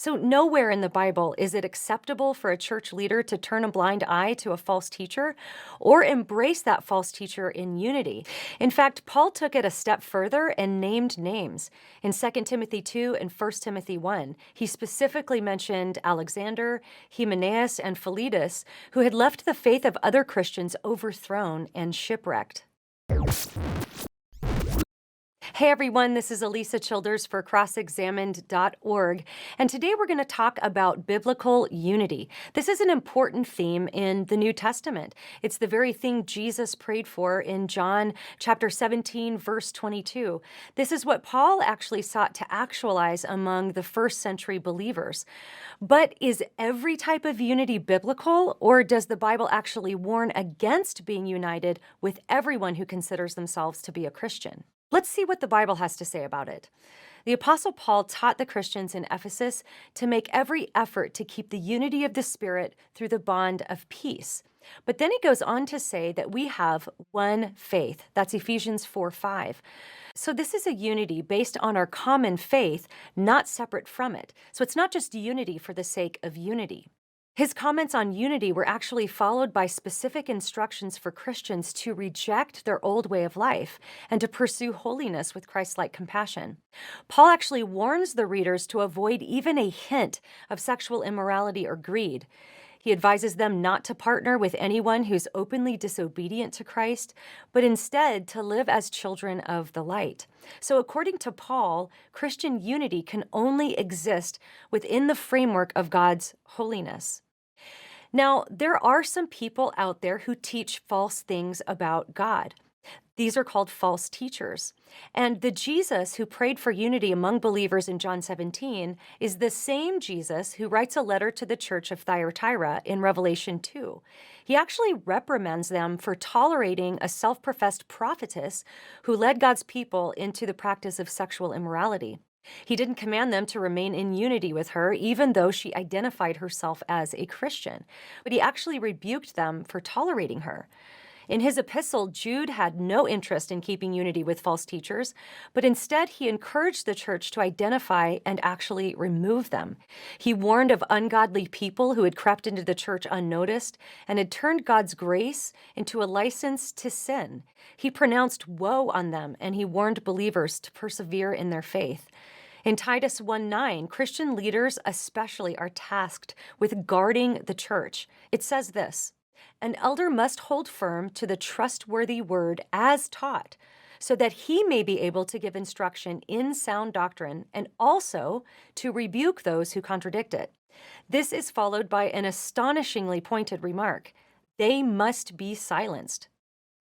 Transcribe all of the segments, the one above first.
So, nowhere in the Bible is it acceptable for a church leader to turn a blind eye to a false teacher or embrace that false teacher in unity. In fact, Paul took it a step further and named names. In 2 Timothy 2 and 1 Timothy 1, he specifically mentioned Alexander, Hymenaeus, and Philetus, who had left the faith of other Christians overthrown and shipwrecked. Hey everyone, this is 𝗧𝗓𝗓𝗏 for 𝗧𝗓𝗓𝗏𝗧𝗏.org, and today we're going to talk about biblical unity. This is an important theme in the New Testament. It's the very thing Jesus prayed for in John chapter 17, verse 22. This is what Paul actually sought to actualize among the first century believers. But is every type of unity biblical, or does the Bible actually warn against being united with everyone who considers themselves to be a Christian? Let's see what the Bible has to say about it. The Apostle Paul taught the Christians in Ephesus to make every effort to keep the unity of the Spirit through the bond of peace. But then he goes on to say that we have one faith. That's Ephesians 4:5. So this is a unity based on our common faith, not separate from it. So it's not just unity for the sake of unity. His comments on unity were actually followed by specific instructions for Christians to reject their old way of life and to pursue holiness with Christ-like compassion. Paul actually warns the readers to avoid even a hint of sexual immorality or greed. He advises them not to partner with anyone who's openly disobedient to Christ, but instead to live as children of the light. So according to Paul, Christian unity can only exist within the framework of God's holiness. Now, there are some people out there who teach false things about God. These are called false teachers. And the Jesus who prayed for unity among believers in John 17 is the same Jesus who writes a letter to the church of Thyatira in Revelation 2. He actually reprimands them for tolerating a self-professed prophetess who led God's people into the practice of sexual immorality. He didn't command them to remain in unity with her, even though she identified herself as a Christian, but he actually rebuked them for tolerating her. In his epistle, Jude had no interest in keeping unity with false teachers, but instead he encouraged the church to identify and actually remove them. He warned of ungodly people who had crept into the church unnoticed and had turned God's grace into a license to sin. He pronounced woe on them, and he warned believers to persevere in their faith. In Titus 1:9, Christian leaders especially are tasked with guarding the church. It says this: "An elder must hold firm to the trustworthy word as taught, so that he may be able to give instruction in sound doctrine and also to rebuke those who contradict it." This is followed by an astonishingly pointed remark: "They must be silenced."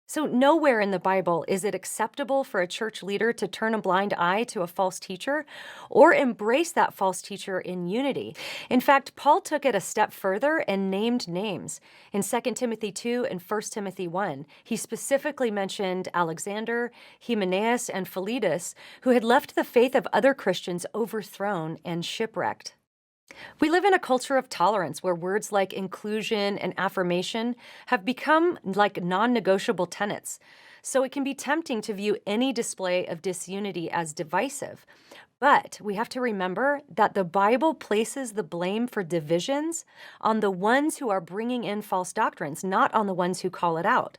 So nowhere in the Bible is it acceptable for a church leader to turn a blind eye to a false teacher or embrace that false teacher in unity. In fact, Paul took it a step further and named names. In 2 Timothy 2 and 1 Timothy 1, he specifically mentioned Alexander, Hymenaeus, and Philetus, who had left the faith of other Christians overthrown and shipwrecked. We live in a culture of tolerance where words like inclusion and affirmation have become like non-negotiable tenets. So it can be tempting to view any display of disunity as divisive. But we have to remember that the Bible places the blame for divisions on the ones who are bringing in false doctrines, not on the ones who call it out.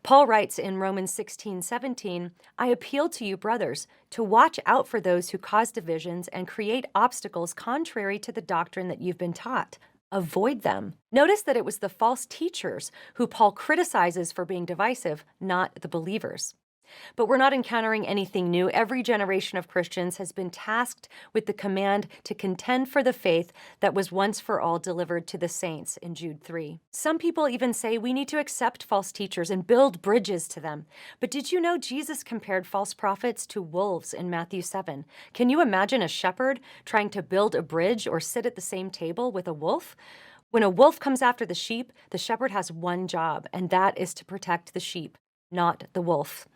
Paul writes in Romans 16:17, "I appeal to you, brothers, to watch out for those who cause divisions and create obstacles contrary to the doctrine that you've been taught. Avoid them." Notice that it was the false teachers who Paul criticizes for being divisive, not the believers. But we're not encountering anything new. Every generation of Christians has been tasked with the command to contend for the faith that was once for all delivered to the saints in Jude 3. Some people even say we need to accept false teachers and build bridges to them. But did you know Jesus compared false prophets to wolves in Matthew 7? Can you imagine a shepherd trying to build a bridge or sit at the same table with a wolf? When a wolf comes after the sheep, the shepherd has one job, and that is to protect the sheep, not the wolf.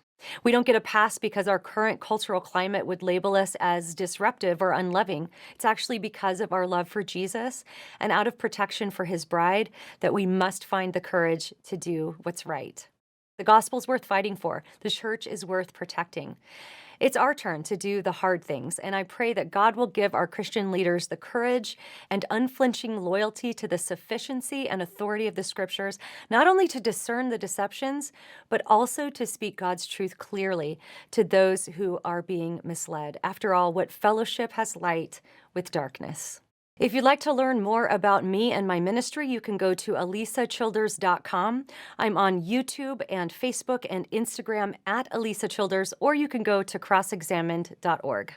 We don't get a pass because our current cultural climate would label us as disruptive or unloving. It's actually because of our love for Jesus and out of protection for his bride that we must find the courage to do what's right. The gospel's worth fighting for. The church is worth protecting. It's our turn to do the hard things, and I pray that God will give our Christian leaders the courage and unflinching loyalty to the sufficiency and authority of the Scriptures, not only to discern the deceptions, but also to speak God's truth clearly to those who are being misled. After all, what fellowship has light with darkness? If you'd like to learn more about me and my ministry, you can go to 𝗧𝗧𝗘𝗗𝗏.com. I'm on YouTube and Facebook and Instagram at 𝗧𝗧𝗘𝗘𝗏, or you can go to crossexamined.org.